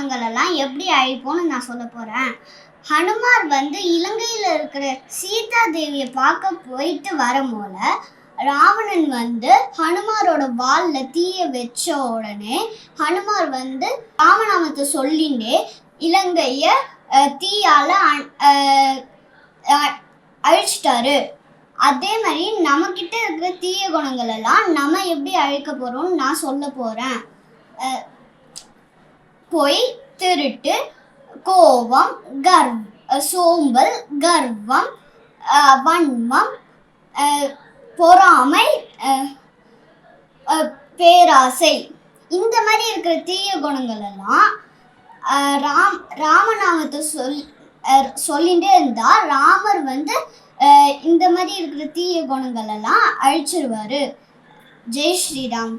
குணங்கள் எல்லாம் எப்படி அழிப்போம்னு நான் சொல்ல போறேன். ஹனுமார் இலங்கையில இருக்கிற சீதா தேவியை பார்க்க போயிட்டு வரும்போல ராவணன் ஹனுமாரோட வால்ல தீய வச்ச உடனே ஹனுமார் ராமநாமத்தை சொல்லிண்டே இலங்கைய தீயால அழிச்சிட்டாரு. அதே மாதிரி நம்மகிட்ட இருக்கிற தீய குணங்கள் எல்லாம் நம்ம எப்படி அழிக்க போறோம்னு நான் சொல்ல போறேன். பொய், திருட்டு, கோபம், சோம்பல், கர்வம், வன்மம், பொறாமை, பேராசை, இந்த மாதிரி இருக்கிற தீய குணங்கள் எல்லாம் ராமநாமத்தை சொல்லிட்டே இருந்தா ராமர் இந்த மாதிரி இருக்கிற தீய குணங்கள் எல்லாம் அழிச்சிருவாரு. ஜெய் ஸ்ரீராம்.